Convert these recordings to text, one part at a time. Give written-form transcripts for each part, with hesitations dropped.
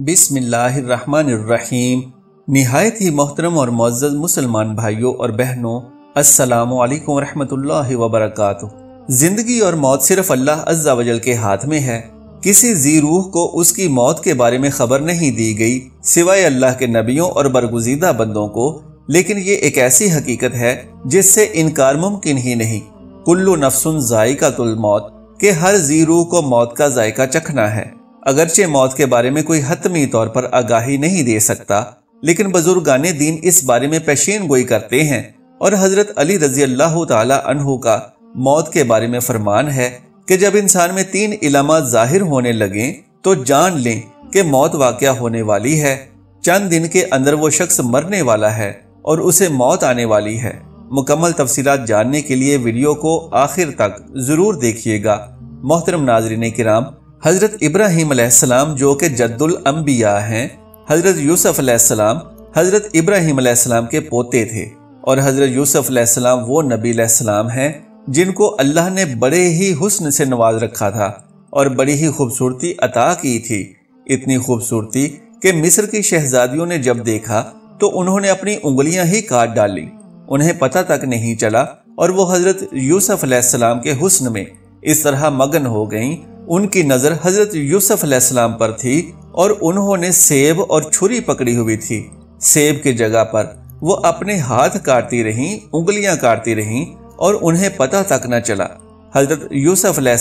بسم اللہ الرحمن الرحیم۔ نہایت ہی محترم اور معزز مسلمان بھائیوں اور بہنوں، السلام علیکم ورحمۃ اللہ وبرکاتہ۔ زندگی اور موت صرف اللہ عز و جل کے ہاتھ میں ہے۔ کسی ذی روح کو اس کی موت کے بارے میں خبر نہیں دی گئی سوائے اللہ کے نبیوں اور برگزیدہ بندوں کو، لیکن یہ ایک ایسی حقیقت ہے جس سے انکار ممکن ہی نہیں۔ کل نفس ذائقۃ الموت کہ ہر ذی روح کو موت کا ذائقہ چکھنا ہے۔ اگرچہ موت کے بارے میں کوئی حتمی طور پر آگاہی نہیں دے سکتا، لیکن بزرگان دین اس بارے میں پیشین گوئی کرتے ہیں، اور حضرت علی رضی اللہ تعالی عنہ کا موت کے بارے میں فرمان ہے کہ جب انسان میں 3 علامات ظاہر ہونے لگیں تو جان لیں کہ موت واقعہ ہونے والی ہے۔ چند دن کے اندر وہ شخص مرنے والا ہے اور اسے موت آنے والی ہے۔ مکمل تفصیلات جاننے کے لیے ویڈیو کو آخر تک ضرور دیکھیے گا۔ محترم ناظرین کرام، حضرت ابراہیم علیہ السلام جو کہ جد الانبیاء ہیں، حضرت یوسف علیہ السلام حضرت ابراہیم علیہ السلام کے پوتے تھے، اور حضرت یوسف علیہ السلام وہ نبی علیہ السلام ہیں جن کو اللہ نے بڑے ہی حسن سے نواز رکھا تھا اور بڑی ہی خوبصورتی عطا کی تھی۔ اتنی خوبصورتی کہ مصر کی شہزادیوں نے جب دیکھا تو انہوں نے اپنی انگلیاں ہی کاٹ ڈالیں، انہیں پتہ تک نہیں چلا، اور وہ حضرت یوسف علیہ السلام کے حسن میں اس طرح مگن ہو گئیں۔ ان کی نظر حضرت یوسف علیہ السلام پر تھی اور انہوں نے سیب اور چھری پکڑی ہوئی تھی۔ سیب کی جگہ پر وہ اپنے ہاتھ کاٹتی رہیں، انگلیاں کاٹتی رہیں، اور انہیں پتہ تک نہ چلا۔ حضرت یوسف علیہ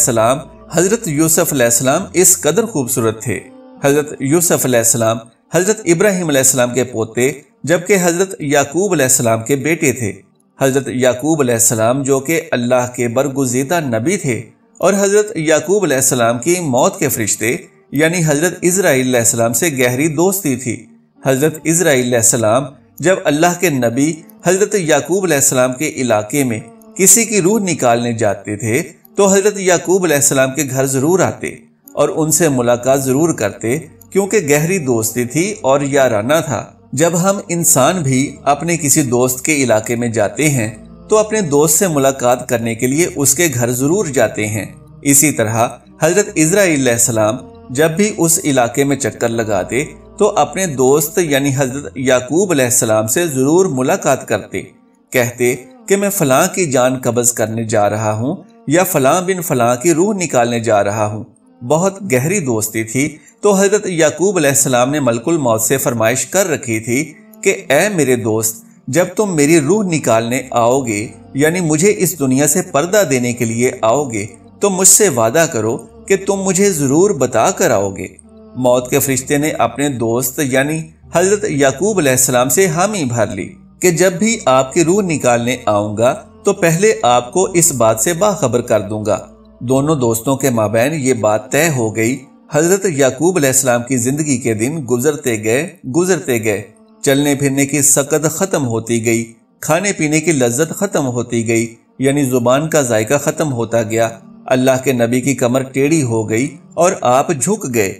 السلام اس قدر خوبصورت تھے۔ حضرت یوسف علیہ السلام حضرت ابراہیم علیہ السلام کے پوتے، جبکہ حضرت یعقوب علیہ السلام کے بیٹے تھے۔ حضرت یعقوب علیہ السلام جو کہ اللہ کے برگزیدہ نبی تھے، اور حضرت یعقوب علیہ السلام کی موت کے فرشتے یعنی حضرت اسرائیل علیہ السلام سے گہری دوستی تھی۔ حضرت اسرائیل علیہ السلام جب اللہ کے نبی حضرت یعقوب علیہ السلام کے علاقے میں کسی کی روح نکالنے جاتے تھے تو حضرت یعقوب علیہ السلام کے گھر ضرور آتے اور ان سے ملاقات ضرور کرتے، کیونکہ گہری دوستی تھی اور یارانہ تھا۔ جب ہم انسان بھی اپنے کسی دوست کے علاقے میں جاتے ہیں تو اپنے دوست سے ملاقات کرنے کے لیے اس کے گھر ضرور جاتے ہیں۔ اسی طرح حضرت اسرائیل علیہ السلام جب بھی اس علاقے میں چکر لگاتے تو اپنے دوست یعنی حضرت یعقوب علیہ السلام سے ضرور ملاقات کرتے، کہتے کہ میں فلاں کی جان قبض کرنے جا رہا ہوں یا فلاں بن فلاں کی روح نکالنے جا رہا ہوں۔ بہت گہری دوستی تھی، تو حضرت یعقوب علیہ السلام نے ملک الموت سے فرمائش کر رکھی تھی کہ اے میرے دوست، جب تم میری روح نکالنے آؤ گے یعنی مجھے اس دنیا سے پردہ دینے کے لیے آؤ گے تو مجھ سے وعدہ کرو کہ تم مجھے ضرور بتا کر آؤ گے۔ موت کے فرشتے نے اپنے دوست یعنی حضرت یعقوب علیہ السلام سے حامی بھر لی کہ جب بھی آپ کی روح نکالنے آؤں گا تو پہلے آپ کو اس بات سے باخبر کر دوں گا۔ دونوں دوستوں کے مابین یہ بات طے ہو گئی۔ حضرت یعقوب علیہ السلام کی زندگی کے دن گزرتے گئے، چلنے پھرنے کی سکت ختم ہوتی گئی، کھانے پینے کی لذت ختم ہوتی گئی، یعنی زبان کا ذائقہ ختم ہوتا گیا۔ اللہ کے نبی کی کمر ٹیڑھی ہو گئی اور آپ جھک گئے۔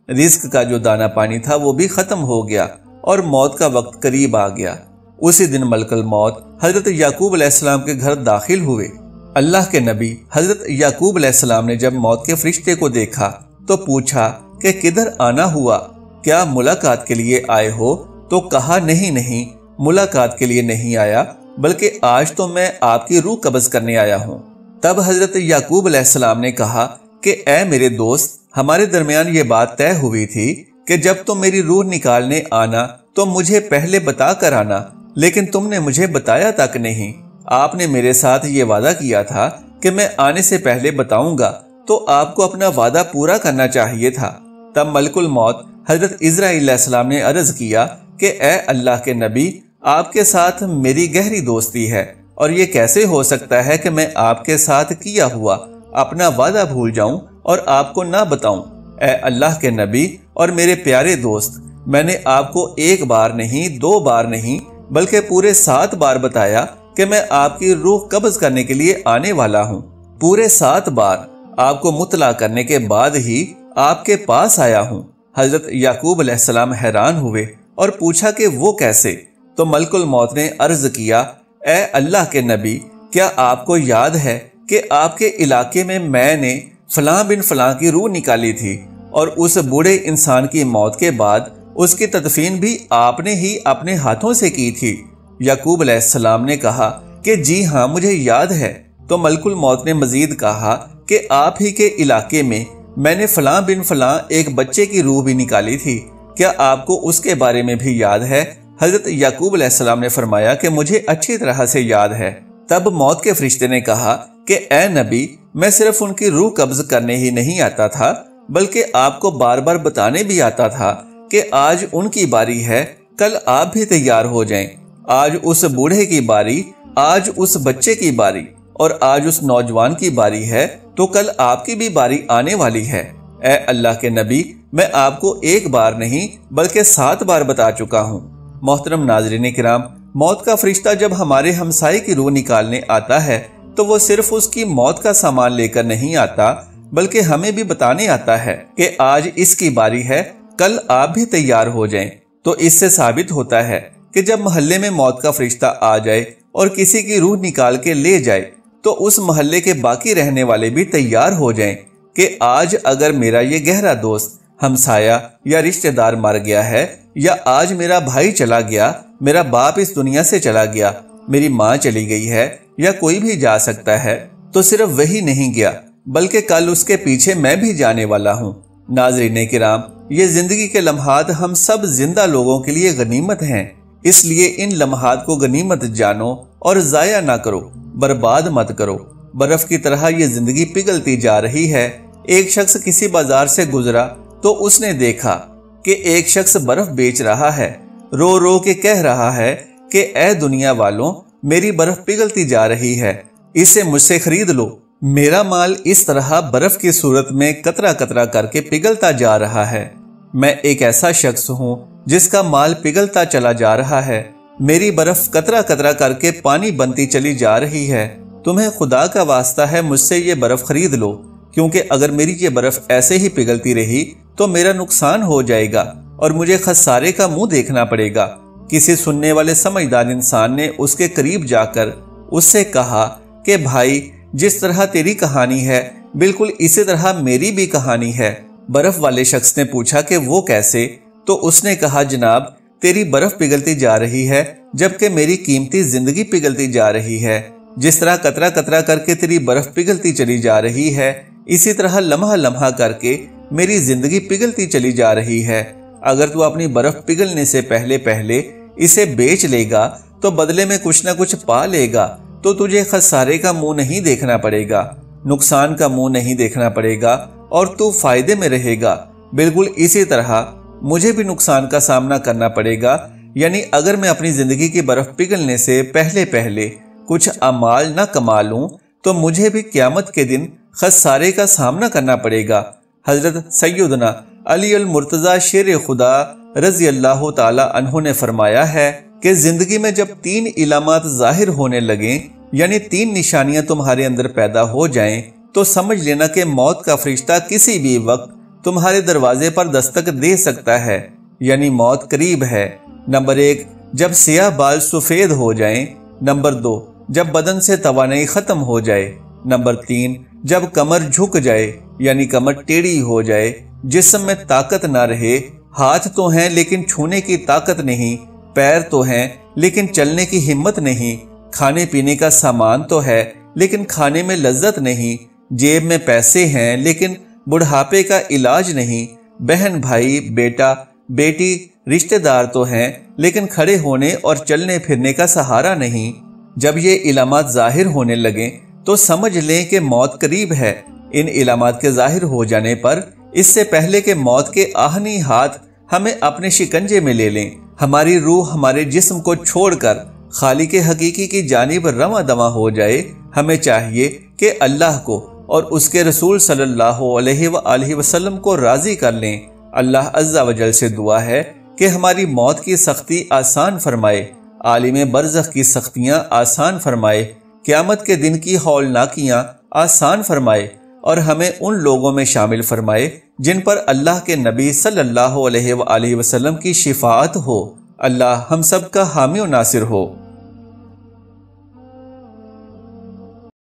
رزق کا جو دانہ پانی تھا وہ بھی ختم ہو گیا اور موت کا وقت قریب آ گیا۔ اسی دن ملک الموت حضرت یعقوب علیہ السلام کے گھر داخل ہوئے۔ اللہ کے نبی حضرت یعقوب علیہ السلام نے جب موت کے فرشتے کو دیکھا تو پوچھا کہ کدھر آنا ہوا، کیا ملاقات کے لیے آئے ہو؟ تو کہا نہیں، ملاقات کے لیے نہیں آیا، بلکہ آج تو میں آپ کی روح قبض کرنے آیا ہوں۔ تب حضرت یعقوب علیہ السلام نے کہا کہ اے میرے دوست، ہمارے درمیان یہ بات طے ہوئی تھی کہ جب تم میری روح نکالنے آنا تو مجھے پہلے بتا کر آنا، لیکن تم نے مجھے بتایا تک نہیں۔ آپ نے میرے ساتھ یہ وعدہ کیا تھا کہ میں آنے سے پہلے بتاؤں گا، تو آپ کو اپنا وعدہ پورا کرنا چاہیے تھا۔ تب ملک الموت حضرت اسرائیل علیہ السلام نے عرض کیا کہ اے اللہ کے نبی، آپ کے ساتھ میری گہری دوستی ہے، اور یہ کیسے ہو سکتا ہے کہ میں آپ کے ساتھ کیا ہوا اپنا وعدہ بھول جاؤں اور آپ کو نہ بتاؤں؟ اے اللہ کے نبی اور میرے پیارے دوست، میں نے آپ کو 1 بار نہیں 2 بار نہیں بلکہ پورے 7 بار بتایا کہ میں آپ کی روح قبض کرنے کے لیے آنے والا ہوں۔ پورے 7 بار آپ کو مطلع کرنے کے بعد ہی آپ کے پاس آیا ہوں۔ حضرت یعقوب علیہ السلام حیران ہوئے اور پوچھا کہ وہ کیسے؟ تو ملک الموت نے عرض کیا، اے اللہ کے نبی، کیا آپ کو یاد ہے کہ آپ کے علاقے میں نے فلاں بن فلاں کی روح نکالی تھی اور اس بوڑھے انسان کی موت کے بعد اس کی تدفین بھی آپ نے ہی اپنے ہاتھوں سے کی تھی؟ یعقوب علیہ السلام نے کہا کہ جی ہاں مجھے یاد ہے۔ تو ملک الموت نے مزید کہا کہ آپ ہی کے علاقے میں میں نے فلاں بن فلاں ایک بچے کی روح بھی نکالی تھی، کیا آپ کو اس کے بارے میں بھی یاد ہے؟ حضرت یعقوب علیہ السلام نے فرمایا کہ مجھے اچھی طرح سے یاد ہے۔ تب موت کے فرشتے نے کہا کہ اے نبی، میں صرف ان کی روح قبض کرنے ہی نہیں آتا تھا بلکہ آپ کو بار بار بتانے بھی آتا تھا کہ آج ان کی باری ہے، کل آپ بھی تیار ہو جائیں۔ آج اس بوڑھے کی باری، آج اس بچے کی باری اور آج اس نوجوان کی باری ہے تو کل آپ کی بھی باری آنے والی ہے۔ اے اللہ کے نبی، میں آپ کو ایک بار نہیں بلکہ 7 بار بتا چکا ہوں۔ محترم ناظرین کرام، موت کا فرشتہ جب ہمارے ہمسائے کی روح نکالنے آتا ہے تو وہ صرف اس کی موت کا سامان لے کر نہیں آتا بلکہ ہمیں بھی بتانے آتا ہے کہ آج اس کی باری ہے، کل آپ بھی تیار ہو جائیں۔ تو اس سے ثابت ہوتا ہے کہ جب محلے میں موت کا فرشتہ آ جائے اور کسی کی روح نکال کے لے جائے تو اس محلے کے باقی رہنے والے بھی تیار ہو جائیں کہ آج اگر میرا یہ گہرا دوست، ہمسایہ یا رشتہ دار مر گیا ہے، یا آج میرا بھائی چلا گیا، میرا باپ اس دنیا سے چلا گیا، میری ماں چلی گئی ہے، یا کوئی بھی جا سکتا ہے، تو صرف وہی نہیں گیا بلکہ کل اس کے پیچھے میں بھی جانے والا ہوں۔ ناظرین کرام، یہ زندگی کے لمحات ہم سب زندہ لوگوں کے لیے غنیمت ہیں، اس لیے ان لمحات کو غنیمت جانو اور ضائع نہ کرو، برباد مت کرو۔ برف کی طرح یہ زندگی پگھلتی جا رہی ہے۔ ایک شخص کسی بازار سے گزرا تو اس نے دیکھا کہ ایک شخص برف بیچ رہا ہے، رو رو کے کہہ رہا ہے کہ اے دنیا والوں، میری برف پگھلتی جا رہی ہے، اسے مجھ سے خرید لو۔ میرا مال اس طرح برف کی صورت میں قطرہ قطرہ کر کے پگھلتا جا رہا ہے۔ میں ایک ایسا شخص ہوں جس کا مال پگھلتا چلا جا رہا ہے، میری برف قطرہ قطرہ کر کے پانی بنتی چلی جا رہی ہے۔ تمہیں خدا کا واسطہ ہے مجھ سے یہ برف خرید لو، کیونکہ اگر میری یہ برف ایسے ہی پگھلتی رہی تو میرا نقصان ہو جائے گا اور مجھے خسارے کا منہ دیکھنا پڑے گا۔ کسی سننے والے سمجھدار انسان نے اس کے قریب جا کر اس سے کہا کہ بھائی، جس طرح تیری کہانی ہے بالکل اسی طرح میری بھی کہانی ہے۔ برف والے شخص نے پوچھا کہ وہ کیسے؟ تو اس نے کہا جناب، تیری برف پگھلتی جا رہی ہے جبکہ میری قیمتی زندگی پگھلتی جا رہی ہے۔ جس طرح قطرہ قطرہ کر کے تیری برف پگھلتی چلی جا رہی ہے، اسی طرح لمحہ لمحہ کر کے میری زندگی پگھلتی چلی جا رہی ہے۔ اگر تو اپنی برف پگھلنے سے پہلے اسے بیچ لے گا تو بدلے میں کچھ نہ کچھ پا لے گا، تو تجھے خسارے کا منہ نہیں دیکھنا پڑے گا، نقصان کا منہ نہیں دیکھنا پڑے گا اور تو فائدے میں رہے گا۔ بالکل اسی طرح مجھے بھی نقصان کا سامنا کرنا پڑے گا، یعنی اگر میں اپنی زندگی کی برف پگھلنے سے پہلے کچھ اعمال نہ کما لوں تو مجھے بھی قیامت کے دن خسارے کا سامنا کرنا پڑے گا۔ حضرت سیدنا علی المرتضی شیر خدا رضی اللہ تعالی عنہ نے فرمایا ہے کہ زندگی میں جب 3 علامات ظاہر ہونے لگیں، یعنی 3 نشانیاں تمہارے اندر پیدا ہو جائیں، تو سمجھ لینا کہ موت کا فرشتہ کسی بھی وقت تمہارے دروازے پر دستک دے سکتا ہے، یعنی موت قریب ہے۔ نمبر 1، جب سیاہ بال سفید ہو جائیں۔ نمبر 2، جب بدن سے توانائی ختم ہو جائے۔ نمبر 3، جب کمر جھک جائے، یعنی کمر ٹیڑھی ہو جائے، جسم میں طاقت نہ رہے، ہاتھ تو ہیں لیکن چھونے کی طاقت نہیں، پیر تو ہیں لیکن چلنے کی ہمت نہیں، کھانے پینے کا سامان تو ہے لیکن کھانے میں لذت نہیں، جیب میں پیسے ہیں لیکن بڑھاپے کا علاج نہیں، بہن بھائی بیٹا بیٹی رشتہ دار تو ہیں لیکن کھڑے ہونے اور چلنے پھرنے کا سہارا نہیں۔ جب یہ علامات ظاہر ہونے لگیں تو سمجھ لیں کہ موت قریب ہے۔ ان علامات کے ظاہر ہو جانے پر اس سے پہلے کہ موت کے آہنی ہاتھ ہمیں اپنے شکنجے میں لے لیں، ہماری روح ہمارے جسم کو چھوڑ کر خالق حقیقی کی جانب رواں دواں ہو جائے، ہمیں چاہیے کہ اللہ کو اور اس کے رسول صلی اللہ علیہ وآلہ وسلم کو راضی کر لیں۔ اللہ عز و جل سے دعا ہے کہ ہماری موت کی سختی آسان فرمائے، عالم برزخ کی سختیاں آسان فرمائے، قیامت کے دن کی ہولناکیاں آسان فرمائے اور ہمیں ان لوگوں میں شامل فرمائے جن پر اللہ کے نبی صلی اللہ علیہ وآلہ وسلم کی شفاعت ہو۔ اللہ ہم سب کا حامی و ناصر ہو۔